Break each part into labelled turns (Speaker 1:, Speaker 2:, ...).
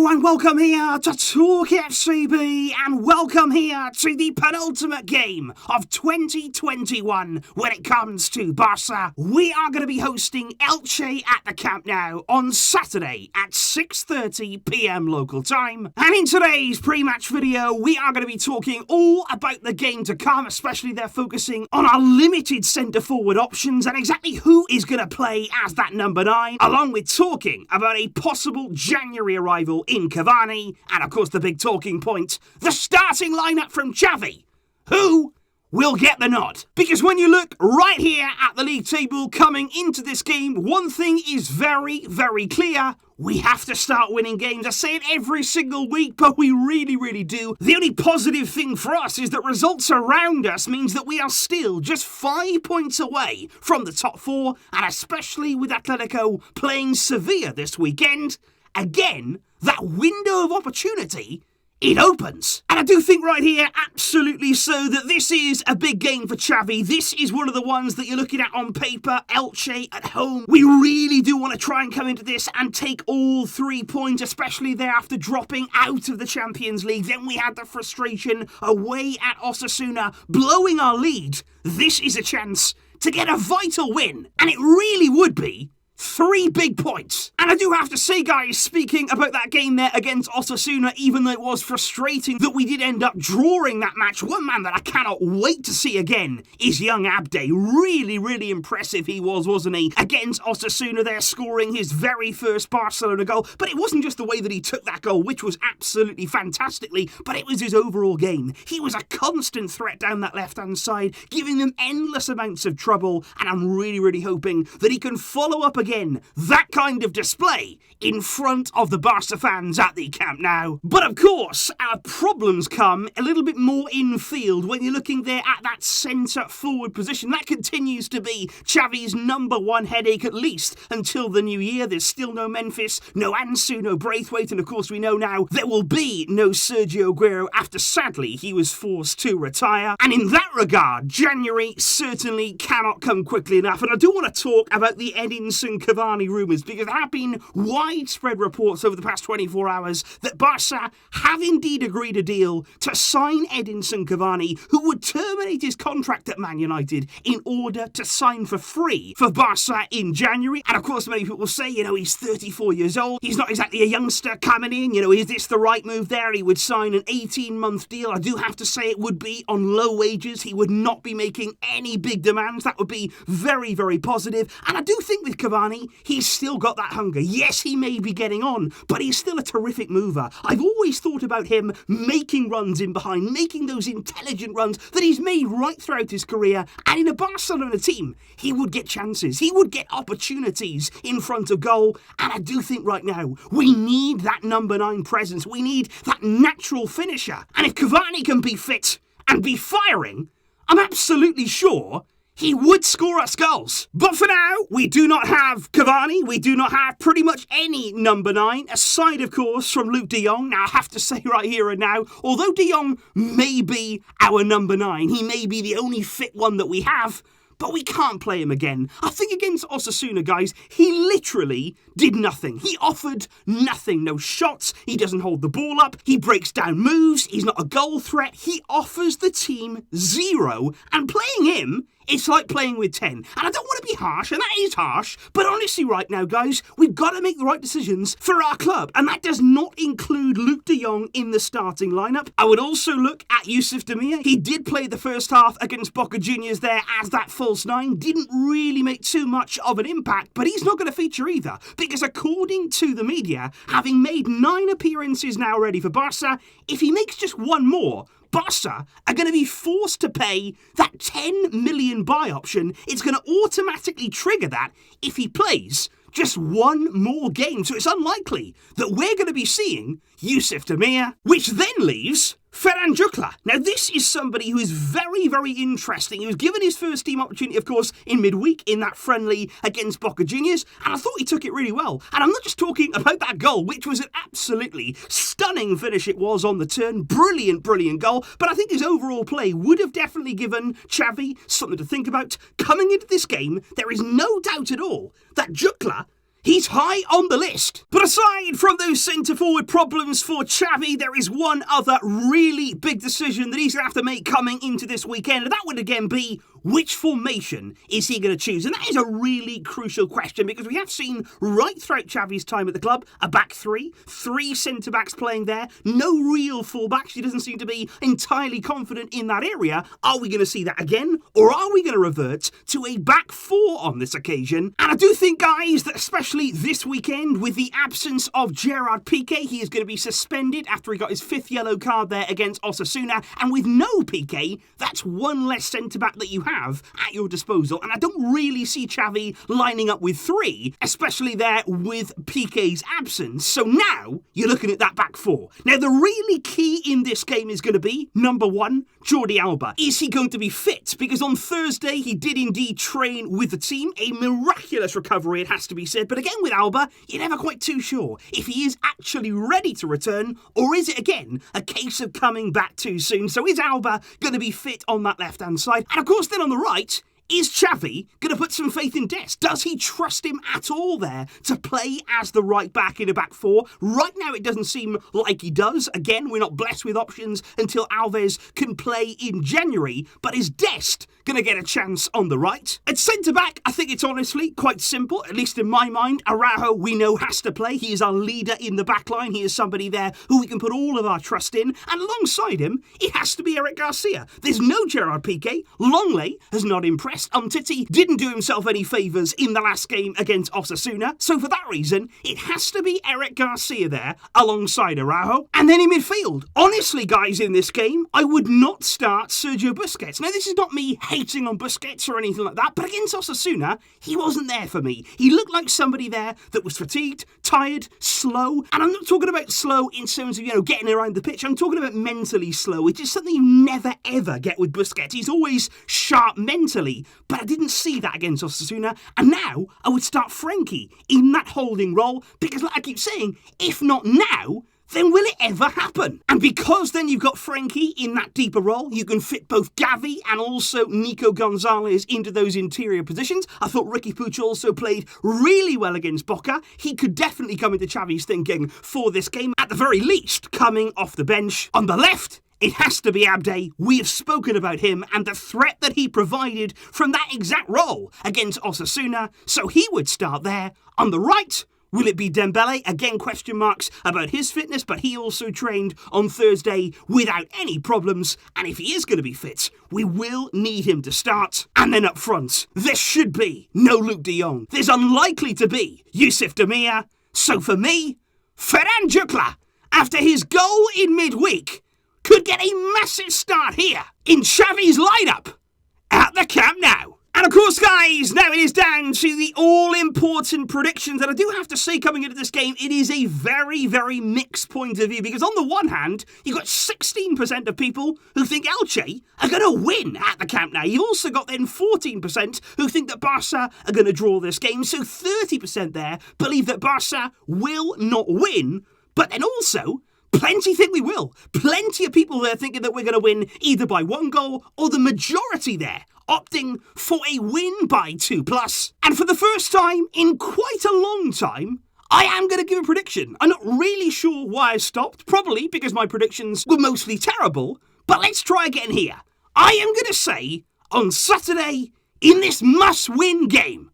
Speaker 1: Hello and welcome here to TalkFCB and welcome here to the penultimate game of 2021 when it comes to Barça. We are going to be hosting Elche at the Camp Nou on Saturday at 6:30 PM local time. And in today's pre-match video, we are going to be talking all about the game to come, especially they're focusing on our limited centre-forward options and exactly who is going to play as that number 9, along with talking about a possible January arrival in Cavani, and of course the big talking point, the starting lineup from Xavi. Who will get the nod? Because when you look right here at the league table coming into this game, one thing is very, very clear. We have to start winning games. I say it every single week, but we really do. The only positive thing for us is that results around us means that we are still just 5 points away from the top 4, and especially with Atletico playing Sevilla this weekend, again, that window of opportunity, it opens. And I do think right here, absolutely so, that this is a big game for Xavi. This is one of the ones that you're looking at on paper, Elche at home. We really do want to try and come into this and take all 3 points, especially there after dropping out of the Champions League. Then we had the frustration away at Osasuna, blowing our lead. This is a chance to get a vital win, and it really would be 3 big points. And I do have to say, guys, speaking about that game there against Osasuna, even though it was frustrating that we did end up drawing that match, one man that I cannot wait to see again is young Abde. Really impressive he was, wasn't he? Against Osasuna there, scoring his very first Barcelona goal. But it wasn't just the way that he took that goal, which was absolutely fantastically, but it was his overall game. He was a constant threat down that left-hand side, giving them endless amounts of trouble, and I'm really hoping that he can follow up again that kind of display in front of the Barca fans at the Camp Nou. But of course, our problems come a little bit more in field when you're looking there at that centre forward position. That continues to be Xavi's number 1 headache, at least until the new year. There's still no Memphis, no Ansu, no Braithwaite, and of course we know now there will be no Sergio Aguero after sadly he was forced to retire. And in that regard, January certainly cannot come quickly enough. And I do want to talk about the Edinson Cavani rumours, because there have been widespread reports over the past 24 hours that Barca have indeed agreed a deal to sign Edinson Cavani, who would terminate his contract at Man United in order to sign for free for Barca in January. And of course many people say, he's 34 years old, he's not exactly a youngster coming in, is this the right move there? He would sign an 18-month deal. I do have to say it would be on low wages. He would not be making any big demands. That would be very positive. And I do think with Cavani, he's still got that hunger. Yes, he may be getting on, but he's still a terrific mover. I've always thought about him making runs in behind, making those intelligent runs that he's made right throughout his career. And in a Barcelona team, he would get chances. He would get opportunities in front of goal. And I do think right now, we need that number 9 presence. We need that natural finisher. And if Cavani can be fit and be firing, I'm absolutely sure he would score us goals. But for now, we do not have Cavani. We do not have pretty much any number 9, aside, of course, from Luke de Jong. Now, I have to say right here and now, although de Jong may be our number 9, he may be the only fit one that we have, but we can't play him again. I think against Osasuna, guys, he literally did nothing. He offered nothing. No shots. He doesn't hold the ball up. He breaks down moves. He's not a goal threat. He offers the team 0. And playing him, it's like playing with 10. And I don't want to be harsh, and that is harsh, but honestly right now, guys, we've got to make the right decisions for our club. And that does not include Luke de Jong in the starting lineup. I would also look at Yusuf Demir. He did play the first half against Boca Juniors there as that false 9. Didn't really make too much of an impact, but he's not going to feature either. Because according to the media, having made 9 appearances now already for Barca, if he makes just 1 more, Barca are going to be forced to pay that 10 million buy option. It's going to automatically trigger that if he plays just 1 more game. So it's unlikely that we're going to be seeing Yusuf Demir, which then leaves Ferran Jucla. Now, this is somebody who is very interesting. He was given his first team opportunity, of course, in midweek in that friendly against Boca Juniors, and I thought he took it really well. And I'm not just talking about that goal, which was an absolutely stunning finish it was on the turn. Brilliant goal. But I think his overall play would have definitely given Xavi something to think about. Coming into this game, there is no doubt at all that Jucla, he's high on the list. But aside from those centre-forward problems for Xavi, there is one other really big decision that he's going to have to make coming into this weekend, and that would again be, which formation is he going to choose? And that is a really crucial question, because we have seen right throughout Xavi's time at the club, a back three centre-backs playing there, no real full-backs. He doesn't seem to be entirely confident in that area. Are we going to see that again? Or are we going to revert to a back four on this occasion? And I do think, guys, that especially this weekend, with the absence of Gerard Piqué, he is going to be suspended after he got his 5th yellow card there against Osasuna. And with no Piqué, that's one less centre-back that you have at your disposal, and I don't really see Xavi lining up with 3, especially there with Piqué's absence. So now you're looking at that back 4. Now the really key in this game is going to be, number 1, Jordi Alba. Is he going to be fit? Because on Thursday he did indeed train with the team, a miraculous recovery it has to be said, but again with Alba, you're never quite too sure if he is actually ready to return, or is it again a case of coming back too soon? So is Alba going to be fit on that left-hand side? And of course then on the right, is Xavi going to put some faith in Dest? Does he trust him at all there to play as the right back in a back 4? Right now it doesn't seem like he does. Again, we're not blessed with options until Alves can play in January. But is Dest going to get a chance on the right? At centre-back, I think it's honestly quite simple, at least in my mind. Araujo, we know, has to play. He is our leader in the back line. He is somebody there who we can put all of our trust in. And alongside him, it has to be Eric Garcia. There's no Gerard Piqué. Longley has not impressed. Titi didn't do himself any favours in the last game against Osasuna. So for that reason, it has to be Eric Garcia there alongside Araujo. And then in midfield, honestly, guys, in this game, I would not start Sergio Busquets. Now, this is not me hating on Busquets or anything like that, but against Osasuna, he wasn't there for me. He looked like somebody there that was fatigued, tired, slow. And I'm not talking about slow in terms of, getting around the pitch. I'm talking about mentally slow, which is something you never, ever get with Busquets. He's always sharp mentally. But I didn't see that against Osasuna, and now I would start Frankie in that holding role, because like I keep saying, if not now, then will it ever happen? And because then you've got Frankie in that deeper role, you can fit both Gavi and also Nico Gonzalez into those interior positions. I thought Ricky Puig also played really well against Boca. He could definitely come into Xavi's thinking for this game, at the very least, coming off the bench. On the left, it has to be Abde. We have spoken about him and the threat that he provided from that exact role against Osasuna, so he would start there. On the right, will it be Dembele? Again, question marks about his fitness, but he also trained on Thursday without any problems, and if he is going to be fit, we will need him to start. And then up front, there should be no Luke de Jong. There's unlikely to be Yusuf Demir. So for me, Ferran Jukla, after his goal in midweek, could get a massive start here in Xavi's lineup at the Camp Nou. And of course, guys, now it is down to the all-important predictions. And I do have to say, coming into this game, it is a very, very mixed point of view. Because on the one hand, you've got 16% of people who think Elche are going to win at the Camp Nou. You've also got then 14% who think that Barça are going to draw this game. So 30% there believe that Barça will not win. But then also, plenty think we will. Plenty of people there thinking that we're going to win either by 1 goal or the majority there opting for a win by 2+. And for the first time in quite a long time, I am going to give a prediction. I'm not really sure why I stopped. Probably because my predictions were mostly terrible. But let's try again here. I am going to say on Saturday, in this must-win game,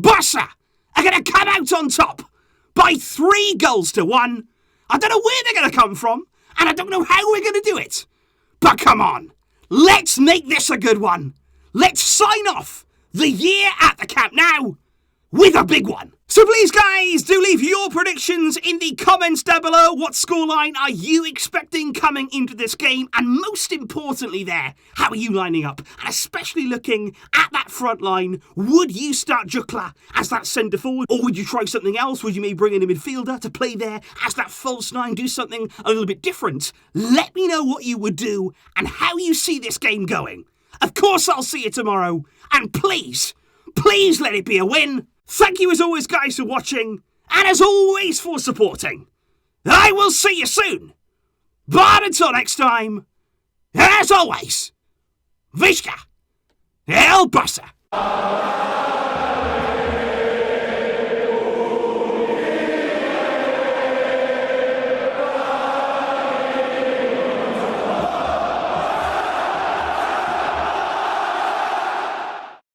Speaker 1: Barça are going to come out on top by 3 goals to 1. I don't know where they're going to come from, and I don't know how we're going to do it. But come on, let's make this a good one. Let's sign off the year at the Camp Nou with a big one. So please, guys, do leave your predictions in the comments down below. What scoreline are you expecting coming into this game? And most importantly there, how are you lining up? And especially looking at that front line, would you start Jukla as that centre forward? Or would you try something else? Would you maybe bring in a midfielder to play there as that false 9, do something a little bit different? Let me know what you would do and how you see this game going. Of course, I'll see you tomorrow. And please, please let it be a win. Thank you as always, guys, for watching, and as always for supporting. I will see you soon. But until next time, as always, Visca El Barça.